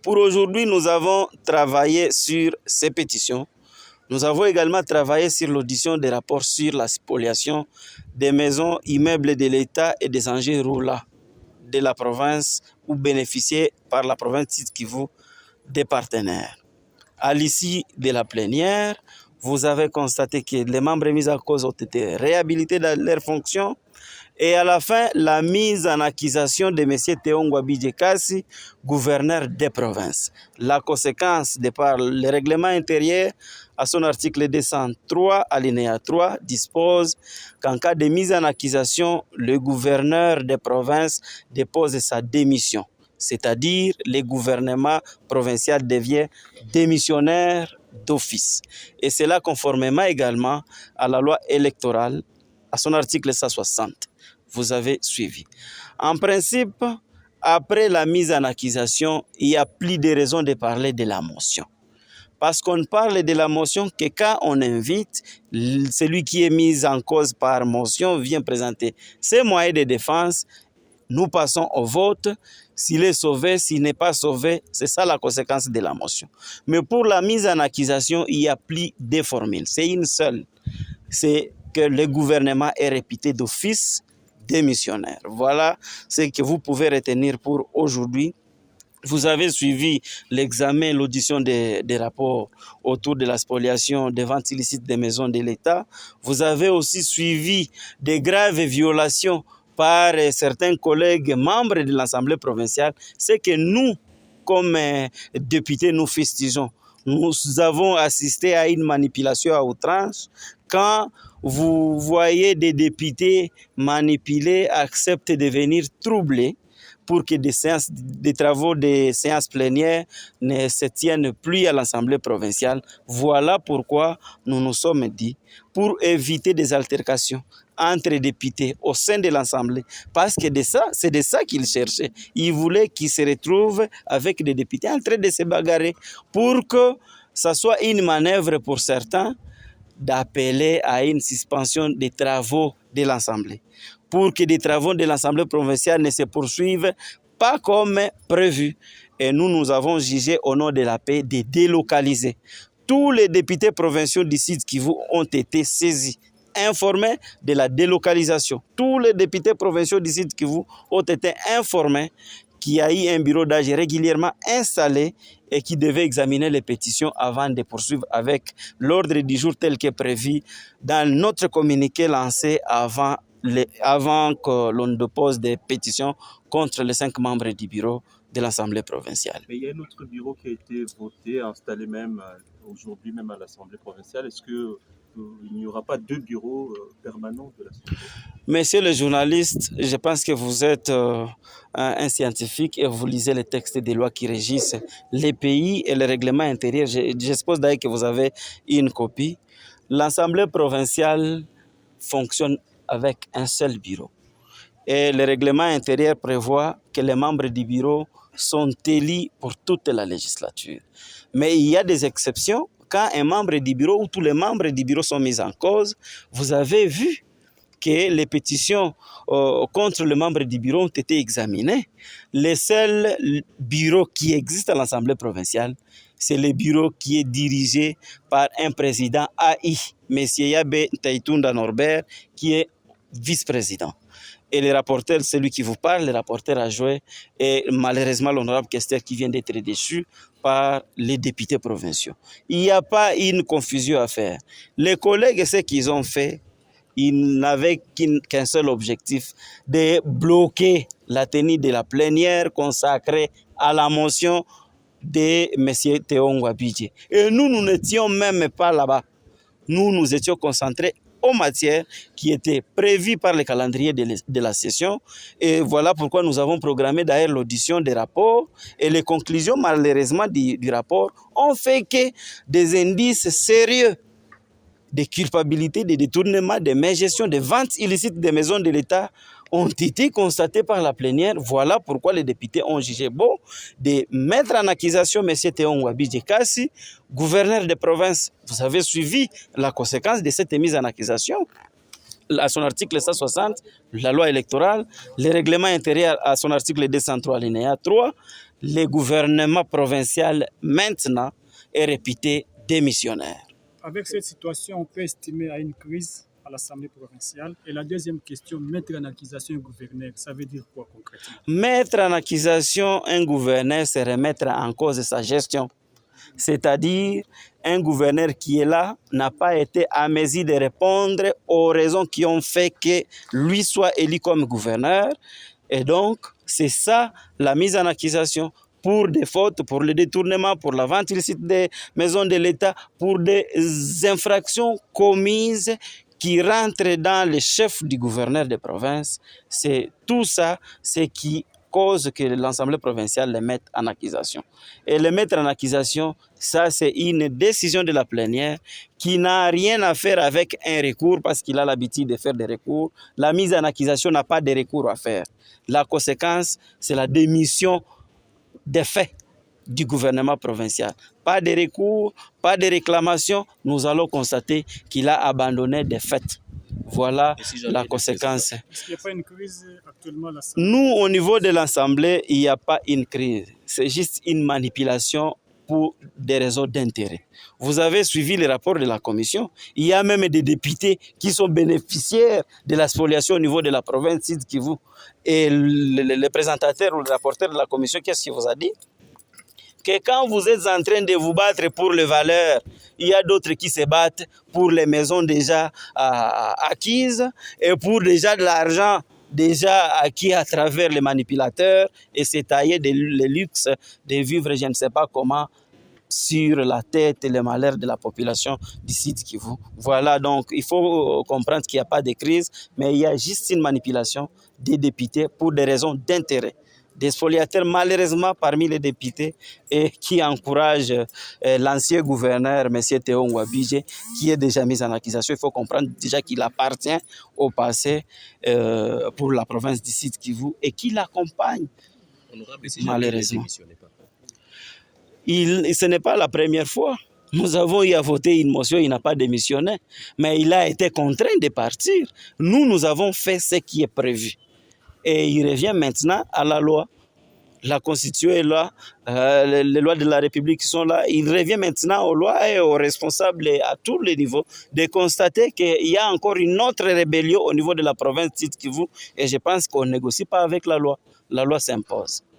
Pour aujourd'hui, nous avons travaillé sur ces pétitions. Nous avons également travaillé sur l'audition des rapports sur la spoliation des maisons, immeubles de l'État et des engins roulants de la province ou bénéficiés par la province Sud-Kivu des partenaires. À l'issue de la plénière, vous avez constaté que les membres mis en cause ont été réhabilités dans leurs fonctions. Et à la fin, la mise en accusation de M. Teongwa Bijekasi, gouverneur des provinces. La conséquence de par le règlement intérieur, à son article 203, alinéa 3, dispose qu'en cas de mise en accusation, le gouverneur des provinces dépose sa démission. C'est-à-dire le gouvernement provincial devient démissionnaire d'office. Et cela conformément également à la loi électorale, à son article 160. Vous avez suivi. En principe, après la mise en accusation, il n'y a plus de raison de parler de la motion. Parce qu'on ne parle de la motion que quand on invite, celui qui est mis en cause par motion vient présenter ses moyens de défense. Nous passons au vote. S'il est sauvé, s'il n'est pas sauvé, c'est ça la conséquence de la motion. Mais pour la mise en accusation, il n'y a plus de formule. C'est une seule. C'est que le gouvernement est réputé d'office démissionnaire. Voilà ce que vous pouvez retenir pour aujourd'hui. Vous avez suivi l'examen, l'audition des rapports autour de la spoliation des ventes illicites des maisons de l'État. Vous avez aussi suivi des graves violations par certains collègues membres de l'Assemblée provinciale. C'est que nous, comme députés, nous fustigeons. Nous avons assisté à une manipulation à outrance. Quand vous voyez des députés manipulés, acceptent de venir troubler pour que des travaux de séances plénières ne se tiennent plus à l'Assemblée provinciale. Voilà pourquoi nous nous sommes dit, pour éviter des altercations entre députés au sein de l'Assemblée, parce que c'est de ça qu'ils cherchaient. Ils voulaient qu'ils se retrouvent avec des députés en train de se bagarrer pour que ça soit une manœuvre pour certains d'appeler à une suspension des travaux de l'Assemblée, pour que les travaux de l'Assemblée provinciale ne se poursuivent pas comme prévu. Et nous avons jugé au nom de la paix de délocaliser. Tous les députés provinciaux du Sud-Kivu ont été saisis, informés de la délocalisation. Tous les députés provinciaux du Sud-Kivu ont été informés qu'il y a eu un bureau d'âge régulièrement installé et qui devait examiner les pétitions avant de poursuivre avec l'ordre du jour tel que prévu dans notre communiqué lancé avant que l'on dépose des pétitions contre les 5 membres du bureau de l'Assemblée provinciale. Mais il y a un autre bureau qui a été voté, installé même aujourd'hui, même à l'Assemblée provinciale. Est-ce qu'il n'y aura pas 2 bureaux permanents de l'Assemblée? Monsieur le journaliste, je pense que vous êtes un scientifique et vous lisez les textes des lois qui régissent les pays et les règlements intérieurs. Je suppose d'ailleurs que vous avez une copie. L'Assemblée provinciale fonctionne avec un seul bureau. Et le règlement intérieur prévoit que les membres du bureau sont élus pour toute la législature. Mais il y a des exceptions. Quand un membre du bureau ou tous les membres du bureau sont mis en cause, vous avez vu que les pétitions contre les membres du bureau ont été examinées. Le seul bureau qui existe à l'Assemblée provinciale, c'est le bureau qui est dirigé par un président AI, M. Yabe Taïtunda Norbert, qui est vice-président. Et le rapporteur, celui qui vous parle, le rapporteur adjoint, est malheureusement l'honorable Kester qui vient d'être déchu par les députés provinciaux. Il n'y a pas une confusion à faire. Les collègues, ce qu'ils ont fait, ils n'avaient qu'un seul objectif, de bloquer la tenue de la plénière consacrée à la motion de M. Teongwa Bidje. Et nous n'étions même pas là-bas. Nous étions concentrés aux matières qui étaient prévues par le calendrier de la session. Et voilà pourquoi nous avons programmé d'ailleurs l'audition des rapports. Et les conclusions, malheureusement, du rapport ont fait que des indices sérieux de culpabilité, de détournement, de mégestion, de vente illicite des maisons de l'État ont été constatés par la plénière. Voilà pourquoi les députés ont jugé bon de mettre en accusation M. Teongwa Bijekasi, gouverneur de province. Vous avez suivi la conséquence de cette mise en accusation à son article 160, la loi électorale, le règlement intérieur à son article 203, alinéa 3, le gouvernement provincial maintenant est réputé démissionnaire. Avec cette situation, on peut estimer à une crise à l'Assemblée provinciale. Et la deuxième question, mettre en accusation un gouverneur, ça veut dire quoi concrètement? Mettre en accusation un gouverneur, c'est remettre en cause sa gestion. C'est-à-dire, un gouverneur qui est là n'a pas été à mesure de répondre aux raisons qui ont fait que lui soit élu comme gouverneur. Et donc, c'est ça la mise en accusation pour des fautes, pour le détournement, pour la vente illicite des maisons de l'État, pour des infractions commises qui rentrent dans le chef du gouverneur de province. C'est tout ça, c'est qui cause que l'Assemblée provinciale les mette en accusation. Et les mettre en accusation, ça c'est une décision de la plénière qui n'a rien à faire avec un recours parce qu'il a l'habitude de faire des recours. La mise en accusation n'a pas de recours à faire. La conséquence, c'est la démission des faits du gouvernement provincial. Pas de recours, pas de réclamation. Nous allons constater qu'il a abandonné des faits. Voilà la conséquence. Est-ce qu'il n'y a pas une crise actuellement à l'Assemblée? Nous, au niveau de l'Assemblée, il n'y a pas une crise. C'est juste une manipulation pour des raisons d'intérêt. Vous avez suivi les rapports de la commission. Il y a même des députés qui sont bénéficiaires de la spoliation au niveau de la province Sud Kivu. Et le présentateur ou le rapporteur de la commission, qu'est-ce qu'il vous a dit? Que quand vous êtes en train de vous battre pour les valeurs, il y a d'autres qui se battent pour les maisons déjà acquises et pour déjà de l'argent déjà acquis à travers les manipulateurs et c'est taillé le luxe de vivre, je ne sais pas comment, sur la tête et le malheur de la population du Sud Kivu. Voilà, donc il faut comprendre qu'il n'y a pas de crise, mais il y a juste une manipulation des députés pour des raisons d'intérêt. Des spoliateurs malheureusement parmi les députés et qui encouragent l'ancien gouverneur, M. Théo Ngwabidje, qui est déjà mis en accusation. Il faut comprendre déjà qu'il appartient au passé pour la province du Sud Kivu et qui l'accompagne malheureusement. Ce n'est pas la première fois. Nous avons eu à voter une motion, il n'a pas démissionné, mais il a été contraint de partir. Nous avons fait ce qui est prévu. Et il revient maintenant à la loi. La Constitution est là, les lois de la République sont là. Il revient maintenant aux lois et aux responsables à tous les niveaux de constater qu'il y a encore une autre rébellion au niveau de la province Sud Kivu. Et je pense qu'on ne négocie pas avec la loi. La loi s'impose.